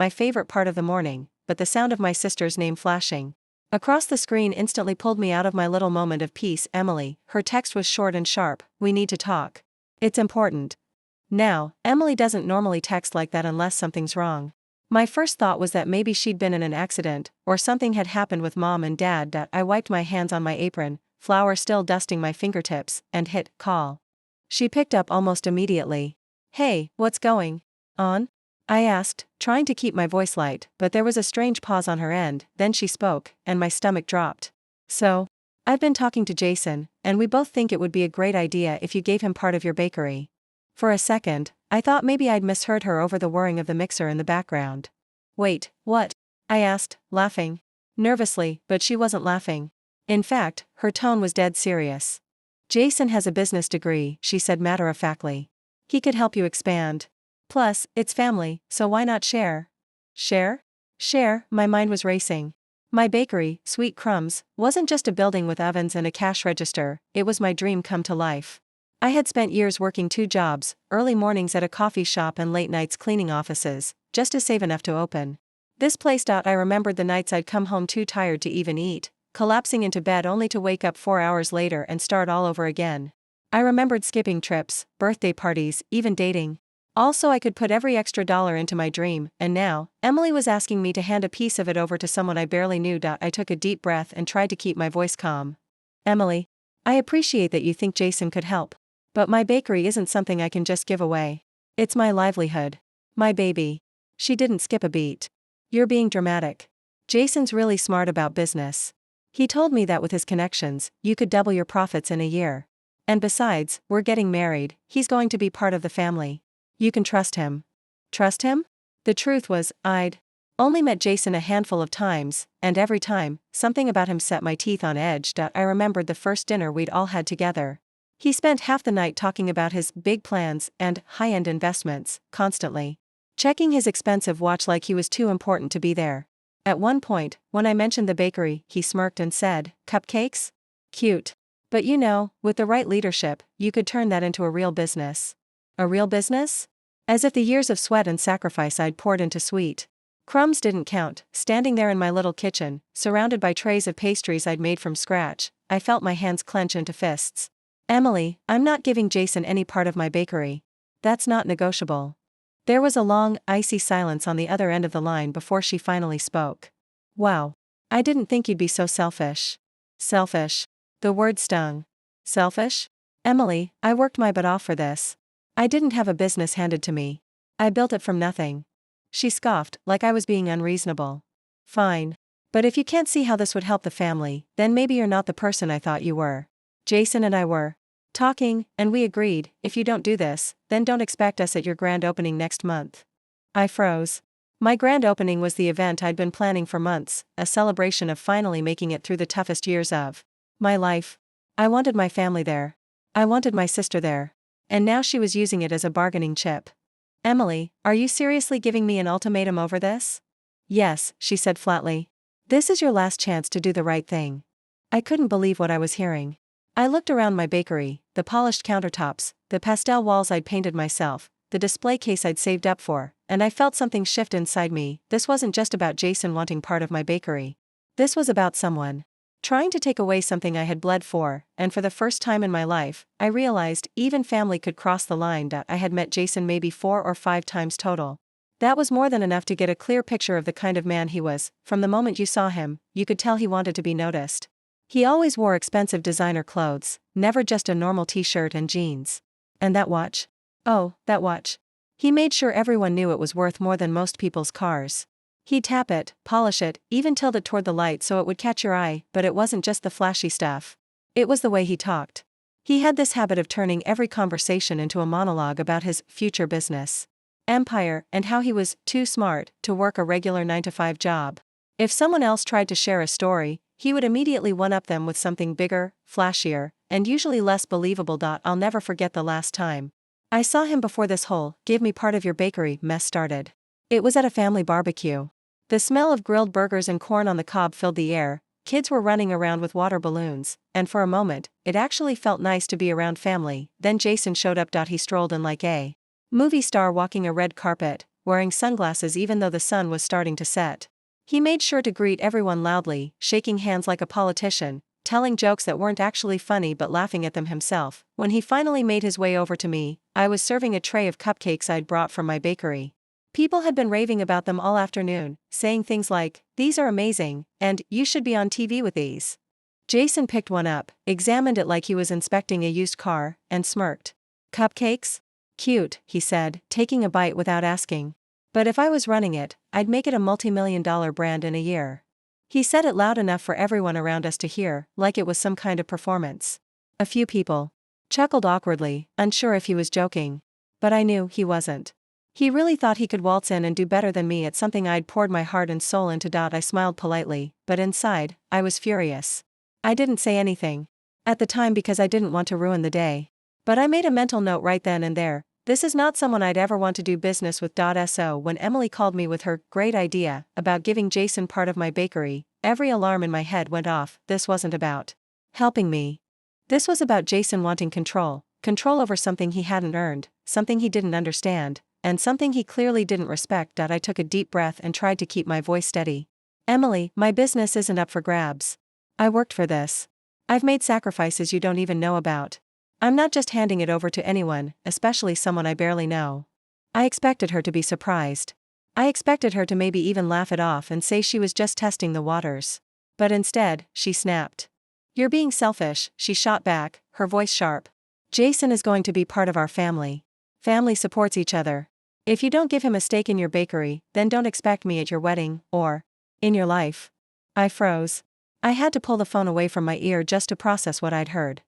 my favorite part of the morning, but the sound of my sister's name flashing across the screen instantly pulled me out of my little moment of peace. Emily, her text was short and sharp, we need to talk. It's important. Now, Emily doesn't normally text like that unless something's wrong. My first thought was that maybe she'd been in an accident, or something had happened with mom and dad. I wiped my hands on my apron, flour still dusting my fingertips, and hit call. She picked up almost immediately. Hey, what's going on? I asked, trying to keep my voice light, but there was a strange pause on her end. Then she spoke, and my stomach dropped. So, I've been talking to Jason, and we both think it would be a great idea if you gave him part of your bakery. For a second, I thought maybe I'd misheard her over the whirring of the mixer in the background. Wait, what? I asked, laughing nervously, but she wasn't laughing. In fact, her tone was dead serious. Jason has a business degree, she said matter-of-factly. He could help you expand. Plus, it's family, so why not share? Share? Share, my mind was racing. My bakery, Sweet Crumbs, wasn't just a building with ovens and a cash register, it was my dream come to life. I had spent years working 2 jobs, early mornings at a coffee shop and late nights cleaning offices, just to save enough to open this place. I remembered the nights I'd come home too tired to even eat, collapsing into bed only to wake up 4 hours later and start all over again. I remembered skipping trips, birthday parties, even dating. Also, I could put every extra dollar into my dream, and now, Emily was asking me to hand a piece of it over to someone I barely knew. I took a deep breath and tried to keep my voice calm. Emily, I appreciate that you think Jason could help. But my bakery isn't something I can just give away. It's my livelihood. My baby. She didn't skip a beat. You're being dramatic. Jason's really smart about business. He told me that with his connections, you could double your profits in a year. And besides, we're getting married, he's going to be part of the family. You can trust him. Trust him? The truth was, I'd only met Jason a handful of times, and every time, something about him set my teeth on edge. I remembered the first dinner we'd all had together. He spent half the night talking about his big plans and high-end investments, constantly checking his expensive watch like he was too important to be there. At one point, when I mentioned the bakery, he smirked and said, "Cupcakes? Cute. But you know, with the right leadership, you could turn that into a real business." A real business? As if the years of sweat and sacrifice I'd poured into Sweet Crumbs didn't count. Standing there in my little kitchen, surrounded by trays of pastries I'd made from scratch, I felt my hands clench into fists. Emily, I'm not giving Jason any part of my bakery. That's not negotiable. There was a long, icy silence on the other end of the line before she finally spoke. Wow. I didn't think you'd be so selfish. Selfish. The word stung. Selfish? Emily, I worked my butt off for this. I didn't have a business handed to me. I built it from nothing. She scoffed, like I was being unreasonable. Fine. But if you can't see how this would help the family, then maybe you're not the person I thought you were. Jason and I were talking, and we agreed, if you don't do this, then don't expect us at your grand opening next month. I froze. My grand opening was the event I'd been planning for months, a celebration of finally making it through the toughest years of my life. I wanted my family there. I wanted my sister there. And now she was using it as a bargaining chip. Emily, are you seriously giving me an ultimatum over this? Yes, she said flatly. This is your last chance to do the right thing. I couldn't believe what I was hearing. I looked around my bakery, the polished countertops, the pastel walls I'd painted myself, the display case I'd saved up for, and I felt something shift inside me. This wasn't just about Jason wanting part of my bakery. This was about someone trying to take away something I had bled for, and for the first time in my life, I realized even family could cross the line. I had met Jason maybe 4 or 5 times total. That was more than enough to get a clear picture of the kind of man he was. From the moment you saw him, you could tell he wanted to be noticed. He always wore expensive designer clothes, never just a normal t-shirt and jeans. And that watch? Oh, that watch. He made sure everyone knew it was worth more than most people's cars. He'd tap it, polish it, even tilt it toward the light so it would catch your eye, but it wasn't just the flashy stuff. It was the way he talked. He had this habit of turning every conversation into a monologue about his future business empire, and how he was too smart to work a regular 9-to-5 job. If someone else tried to share a story, he would immediately one-up them with something bigger, flashier, and usually less believable. I'll never forget the last time I saw him before this whole "give me part of your bakery" mess started. It was at a family barbecue. The smell of grilled burgers and corn on the cob filled the air, kids were running around with water balloons, and for a moment, it actually felt nice to be around family. Then Jason showed up. He strolled in like a movie star walking a red carpet, wearing sunglasses even though the sun was starting to set. He made sure to greet everyone loudly, shaking hands like a politician, telling jokes that weren't actually funny but laughing at them himself. When he finally made his way over to me, I was serving a tray of cupcakes I'd brought from my bakery. People had been raving about them all afternoon, saying things like, "These are amazing," and "You should be on TV with these." Jason picked one up, examined it like he was inspecting a used car, and smirked. "Cupcakes? Cute," he said, taking a bite without asking. "But if I was running it, I'd make it a multi-million-dollar brand in a year." He said it loud enough for everyone around us to hear, like it was some kind of performance. A few people chuckled awkwardly, unsure if he was joking. But I knew he wasn't. He really thought he could waltz in and do better than me at something I'd poured my heart and soul into. I smiled politely, but inside, I was furious. I didn't say anything at the time because I didn't want to ruin the day. But I made a mental note right then and there: this is not someone I'd ever want to do business with. So when Emily called me with her great idea about giving Jason part of my bakery, every alarm in my head went off. This wasn't about helping me. This was about Jason wanting control over something he hadn't earned, something he didn't understand, and something he clearly didn't respect. I took a deep breath and tried to keep my voice steady. "Emily, my business isn't up for grabs. I worked for this. I've made sacrifices you don't even know about. I'm not just handing it over to anyone, especially someone I barely know." I expected her to be surprised. I expected her to maybe even laugh it off and say she was just testing the waters. But instead, she snapped. "You're being selfish," she shot back, her voice sharp. "Jason is going to be part of our family. Family supports each other. If you don't give him a stake in your bakery, then don't expect me at your wedding, or in your life." I froze. I had to pull the phone away from my ear just to process what I'd heard.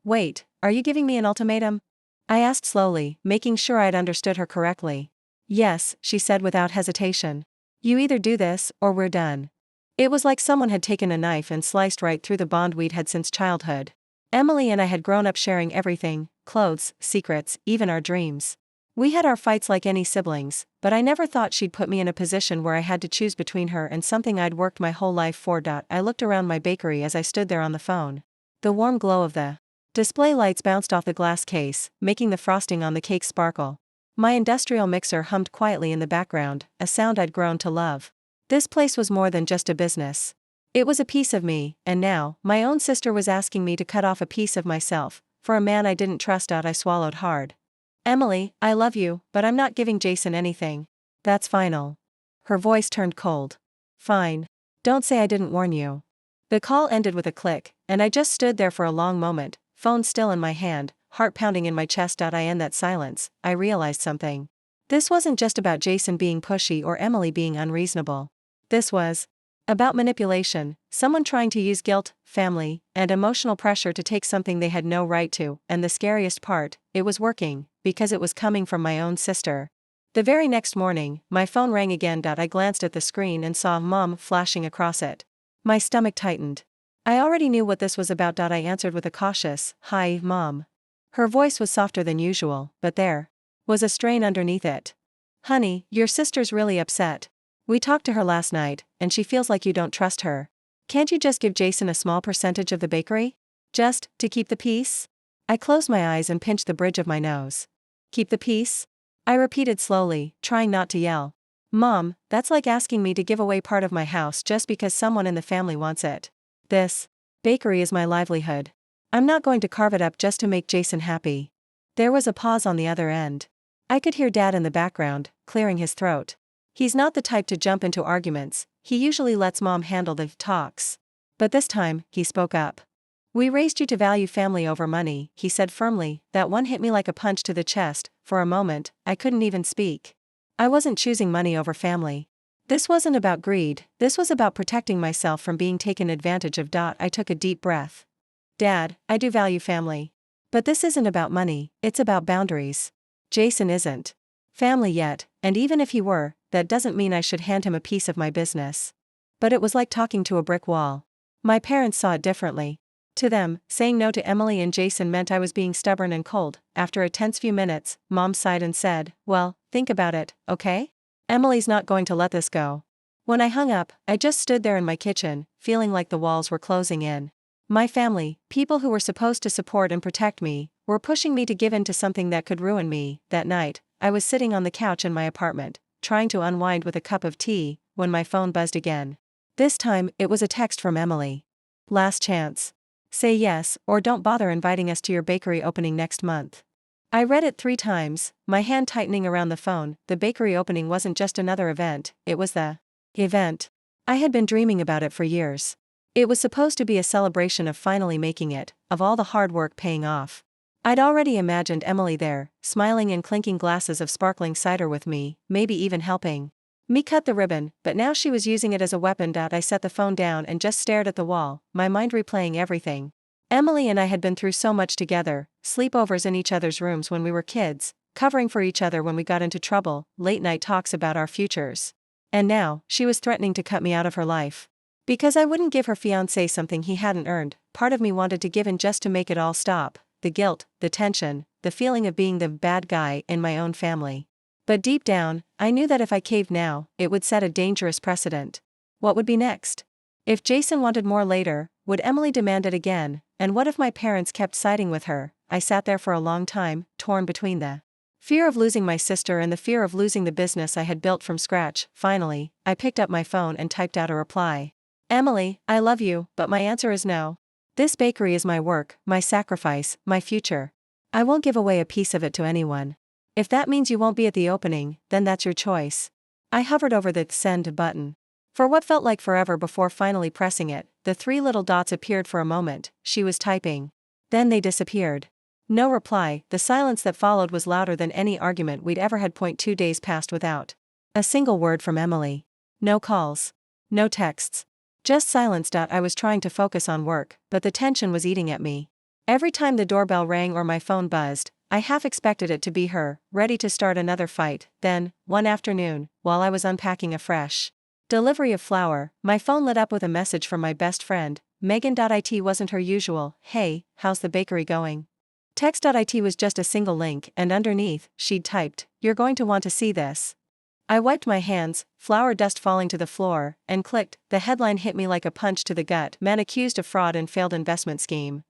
"Wait, are you giving me an ultimatum?" I asked slowly, making sure I'd understood her correctly. "Yes," she said without hesitation. "You either do this, or we're done." It was like someone had taken a knife and sliced right through the bond we'd had since childhood. Emily and I had grown up sharing everything: clothes, secrets, even our dreams. We had our fights like any siblings, but I never thought she'd put me in a position where I had to choose between her and something I'd worked my whole life for. I looked around my bakery as I stood there on the phone. The warm glow of the display lights bounced off the glass case, making the frosting on the cake sparkle. My industrial mixer hummed quietly in the background, a sound I'd grown to love. This place was more than just a business. It was a piece of me, and now, my own sister was asking me to cut off a piece of myself, for a man I didn't trust. I swallowed hard. "Emily, I love you, but I'm not giving Jason anything. That's final." Her voice turned cold. "Fine. Don't say I didn't warn you." The call ended with a click, and I just stood there for a long moment, phone still in my hand, heart pounding in my chest. In that silence, I realized something. This wasn't just about Jason being pushy or Emily being unreasonable. This was about manipulation, someone trying to use guilt, family, and emotional pressure to take something they had no right to, and the scariest part, it was working, because it was coming from my own sister. The very next morning, my phone rang again. I glanced at the screen and saw "Mom" flashing across it. My stomach tightened. I already knew what this was about. I answered with a cautious, "Hi, Mom." Her voice was softer than usual, but there was a strain underneath it. "Honey, your sister's really upset. We talked to her last night, and she feels like you don't trust her. Can't you just give Jason a small percentage of the bakery? Just to keep the peace?" I closed my eyes and pinched the bridge of my nose. "Keep the peace?" I repeated slowly, trying not to yell. "Mom, that's like asking me to give away part of my house just because someone in the family wants it. This bakery is my livelihood. I'm not going to carve it up just to make Jason happy." There was a pause on the other end. I could hear Dad in the background, clearing his throat. He's not the type to jump into arguments, he usually lets Mom handle the talks. But this time, he spoke up. "We raised you to value family over money," he said firmly. That one hit me like a punch to the chest. For a moment, I couldn't even speak. I wasn't choosing money over family. This wasn't about greed, this was about protecting myself from being taken advantage of. I took a deep breath. "Dad, I do value family. But this isn't about money, it's about boundaries. Jason isn't family yet, and even if he were, that doesn't mean I should hand him a piece of my business." But it was like talking to a brick wall. My parents saw it differently. To them, saying no to Emily and Jason meant I was being stubborn and cold. After a tense few minutes, Mom sighed and said, "Well, think about it, okay? Emily's not going to let this go." When I hung up, I just stood there in my kitchen, feeling like the walls were closing in. My family, people who were supposed to support and protect me, were pushing me to give in to something that could ruin me. That night, I was sitting on the couch in my apartment, trying to unwind with a cup of tea, when my phone buzzed again. This time, it was a text from Emily. Last chance. Say yes, or don't bother inviting us to your bakery opening next month. I read it 3 times, my hand tightening around the phone. The bakery opening wasn't just another event, it was the event. I had been dreaming about it for years. It was supposed to be a celebration of finally making it, of all the hard work paying off. I'd already imagined Emily there, smiling and clinking glasses of sparkling cider with me, maybe even helping me cut the ribbon, but now she was using it as a weapon. I set the phone down and just stared at the wall, my mind replaying everything. Emily and I had been through so much together, sleepovers in each other's rooms when we were kids, covering for each other when we got into trouble, late-night talks about our futures. And now, she was threatening to cut me out of her life. Because I wouldn't give her fiancé something he hadn't earned, part of me wanted to give in just to make it all stop. The guilt, the tension, the feeling of being the bad guy in my own family. But deep down, I knew that if I caved now, it would set a dangerous precedent. What would be next? If Jason wanted more later, would Emily demand it again? And what if my parents kept siding with her? I sat there for a long time, torn between the fear of losing my sister and the fear of losing the business I had built from scratch. Finally, I picked up my phone and typed out a reply. Emily, I love you, but my answer is no. This bakery is my work, my sacrifice, my future. I won't give away a piece of it to anyone. If that means you won't be at the opening, then that's your choice. I hovered over the send button. For what felt like forever before finally pressing it, the 3 little dots appeared for a moment. She was typing. Then they disappeared. No reply. The silence that followed was louder than any argument we'd ever had. 2 days passed without a single word from Emily. No calls. No texts. Just silence. I was trying to focus on work, but the tension was eating at me. Every time the doorbell rang or my phone buzzed, I half expected it to be her, ready to start another fight. Then, one afternoon, while I was unpacking a fresh delivery of flour, my phone lit up with a message from my best friend, Megan. It wasn't her usual, "Hey, how's the bakery going?" Text. It was just a single link, and underneath, she'd typed, "You're going to want to see this." I wiped my hands, flour dust falling to the floor, and clicked. The headline hit me like a punch to the gut. Man accused of fraud and failed investment scheme.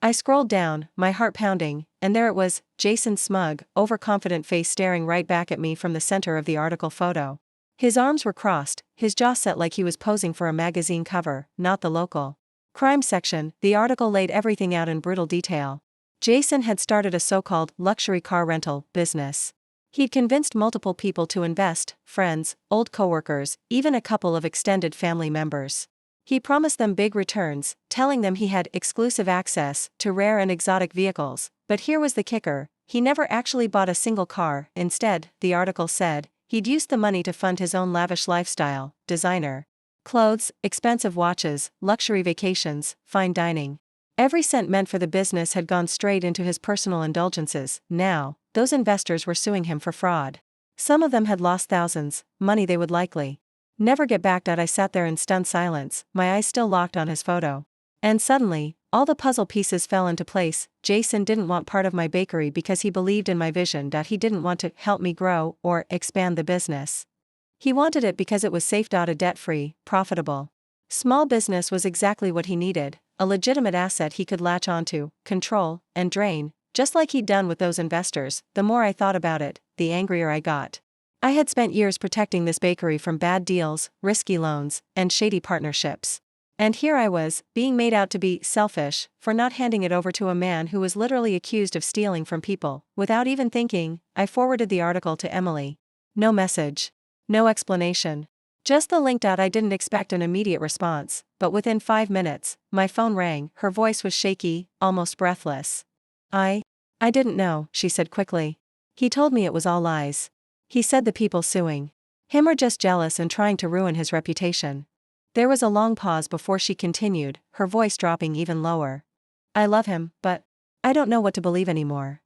I scrolled down, my heart pounding, and there it was, Jason's smug, overconfident face staring right back at me from the center of the article photo. His arms were crossed, his jaw set like he was posing for a magazine cover, not the local crime section. The article laid everything out in brutal detail. Jason had started a so-called luxury car rental business. He'd convinced multiple people to invest, friends, old coworkers, even a couple of extended family members. He promised them big returns, telling them he had exclusive access to rare and exotic vehicles. But here was the kicker, he never actually bought a single car. Instead, the article said, he'd used the money to fund his own lavish lifestyle, designer clothes, expensive watches, luxury vacations, fine dining. Every cent meant for the business had gone straight into his personal indulgences. Now, those investors were suing him for fraud. Some of them had lost thousands, money they would likely never get back. I sat there in stunned silence, my eyes still locked on his photo. And suddenly, all the puzzle pieces fell into place. Jason didn't want part of my bakery because he believed in my vision. He didn't want to help me grow or expand the business. He wanted it because it was safe. A debt-free, profitable small business was exactly what he needed, a legitimate asset he could latch onto, control, and drain, just like he'd done with those investors. The more I thought about it, the angrier I got. I had spent years protecting this bakery from bad deals, risky loans, and shady partnerships. And here I was, being made out to be selfish for not handing it over to a man who was literally accused of stealing from people. Without even thinking, I forwarded the article to Emily. No message. No explanation. Just the link. I didn't expect an immediate response, but within 5 minutes, my phone rang. Her voice was shaky, almost breathless. I didn't know, she said quickly. He told me it was all lies. He said the people suing him are just jealous and trying to ruin his reputation. There was a long pause before she continued, her voice dropping even lower. I love him, but I don't know what to believe anymore.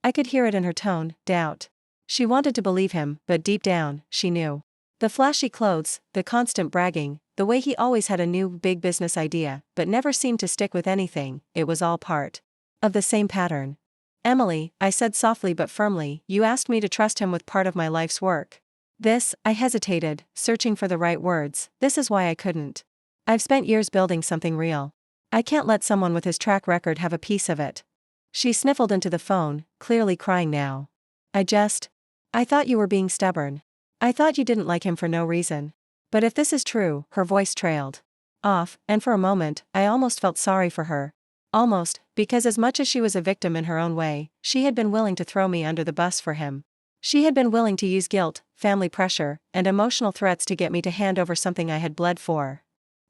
I could hear it in her tone, doubt. She wanted to believe him, but deep down, she knew. The flashy clothes, the constant bragging, the way he always had a new big business idea, but never seemed to stick with anything, it was all part of the same pattern. Emily, I said softly but firmly, you asked me to trust him with part of my life's work. I hesitated, searching for the right words. This is why I couldn't. I've spent years building something real. I can't let someone with his track record have a piece of it. She sniffled into the phone, clearly crying now. I thought you were being stubborn. I thought you didn't like him for no reason. But if this is true, her voice trailed off, and for a moment, I almost felt sorry for her. Almost, because as much as she was a victim in her own way, she had been willing to throw me under the bus for him. She had been willing to use guilt, family pressure, and emotional threats to get me to hand over something I had bled for.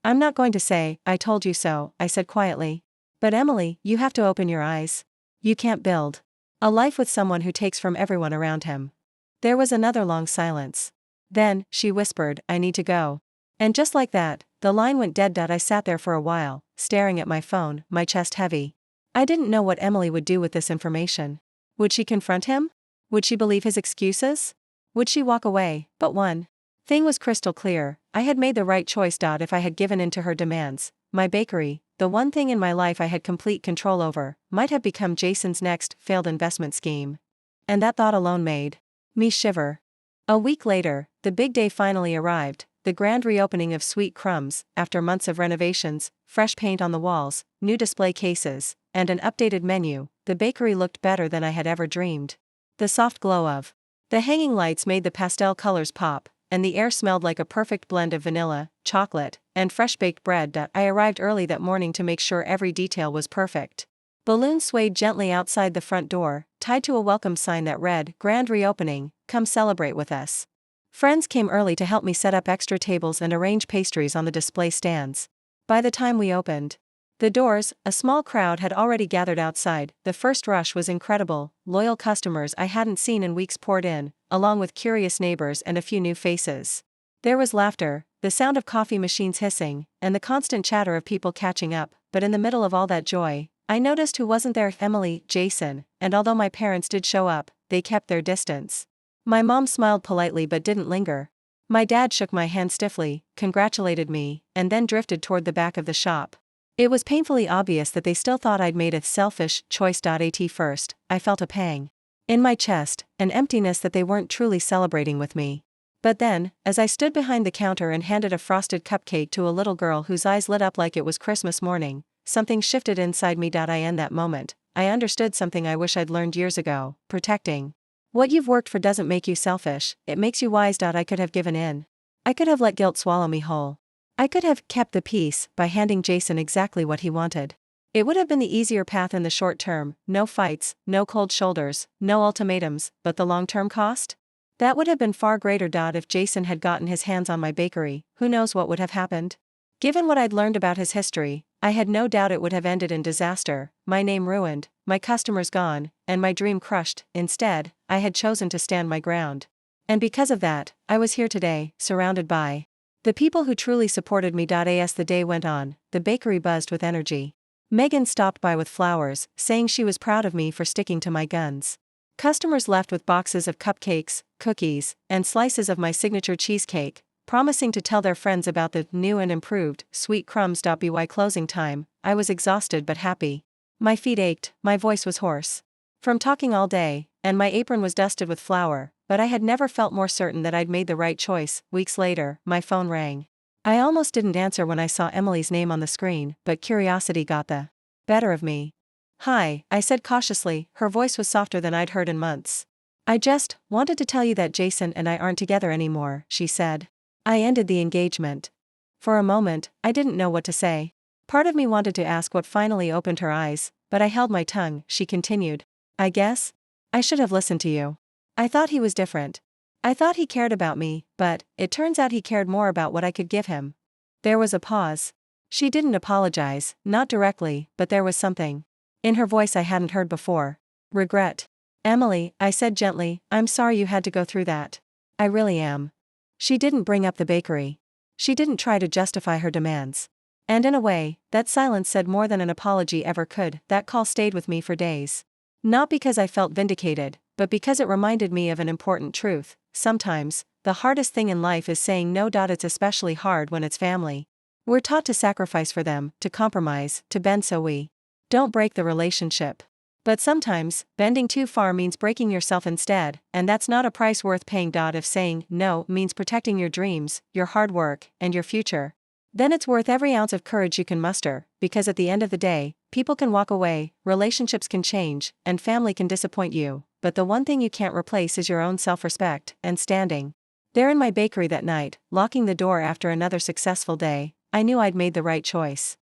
I'm not going to say, "I told you so," I said quietly. But Emily, you have to open your eyes. You can't build a life with someone who takes from everyone around him. There was another long silence. Then, she whispered, "I need to go." And just like that, the line went dead. I sat there for a while, staring at my phone, my chest heavy. I didn't know what Emily would do with this information. Would she confront him? Would she believe his excuses? Would she walk away? But one thing was crystal clear: I had made the right choice. If I had given in to her demands, my bakery, the one thing in my life I had complete control over, might have become Jason's next failed investment scheme. And that thought alone made me shiver. A week later, the big day finally arrived, the grand reopening of Sweet Crumbs, after months of renovations, fresh paint on the walls, new display cases, and an updated menu. The bakery looked better than I had ever dreamed. The soft glow of the hanging lights made the pastel colors pop, and the air smelled like a perfect blend of vanilla, chocolate, and fresh-baked bread. I arrived early that morning to make sure every detail was perfect. Balloons swayed gently outside the front door, tied to a welcome sign that read, "Grand Reopening, come celebrate with us." Friends came early to help me set up extra tables and arrange pastries on the display stands. By the time we opened the doors, a small crowd had already gathered outside. The first rush was incredible. Loyal customers I hadn't seen in weeks poured in, along with curious neighbors and a few new faces. There was laughter, the sound of coffee machines hissing, and the constant chatter of people catching up. But in the middle of all that joy, I noticed who wasn't there: Emily, Jason, and although my parents did show up, they kept their distance. My mom smiled politely but didn't linger. My dad shook my hand stiffly, congratulated me, and then drifted toward the back of the shop. It was painfully obvious that they still thought I'd made a selfish choice. At first, I felt a pang in my chest, an emptiness that they weren't truly celebrating with me. But then, as I stood behind the counter and handed a frosted cupcake to a little girl whose eyes lit up like it was Christmas morning, something shifted inside me. In that moment, I understood something I wish I'd learned years ago: protecting what you've worked for doesn't make you selfish, it makes you wise. I could have given in. I could have let guilt swallow me whole. I could have kept the peace by handing Jason exactly what he wanted. It would have been the easier path in the short term: no fights, no cold shoulders, no ultimatums. But the long-term cost? That would have been far greater. If Jason had gotten his hands on my bakery, who knows what would have happened? Given what I'd learned about his history, I had no doubt it would have ended in disaster: my name ruined, my customers gone, and my dream crushed. Instead, I had chosen to stand my ground. And because of that, I was here today, surrounded by the people who truly supported me. As the day went on, the bakery buzzed with energy. Megan stopped by with flowers, saying she was proud of me for sticking to my guns. Customers left with boxes of cupcakes, cookies, and slices of my signature cheesecake, promising to tell their friends about the new and improved Sweet Crumbs. By closing time, I was exhausted but happy. My feet ached, my voice was hoarse from talking all day, and my apron was dusted with flour, but I had never felt more certain that I'd made the right choice. Weeks later, my phone rang. I almost didn't answer when I saw Emily's name on the screen, but curiosity got the better of me. "Hi," I said cautiously. Her voice was softer than I'd heard in months. "I just wanted to tell you that Jason and I aren't together anymore," she said. "I ended the engagement." For a moment, I didn't know what to say. Part of me wanted to ask what finally opened her eyes, but I held my tongue. She continued, "I guess I should have listened to you. I thought he was different. I thought he cared about me, but it turns out he cared more about what I could give him." There was a pause. She didn't apologize, not directly, but there was something in her voice I hadn't heard before. "Regret." "Emily," I said gently, "I'm sorry you had to go through that. I really am." She didn't bring up the bakery. She didn't try to justify her demands. And in a way, that silence said more than an apology ever could. That call stayed with me for days. Not because I felt vindicated, but because it reminded me of an important truth: sometimes, the hardest thing in life is saying no. It's especially hard when it's family. We're taught to sacrifice for them, to compromise, to bend so we don't break the relationship. But sometimes, bending too far means breaking yourself instead, and that's not a price worth paying. If saying no means protecting your dreams, your hard work, and your future, then it's worth every ounce of courage you can muster, because at the end of the day, people can walk away, relationships can change, and family can disappoint you, but the one thing you can't replace is your own self-respect and standing There in my bakery that night, locking the door after another successful day, I knew I'd made the right choice.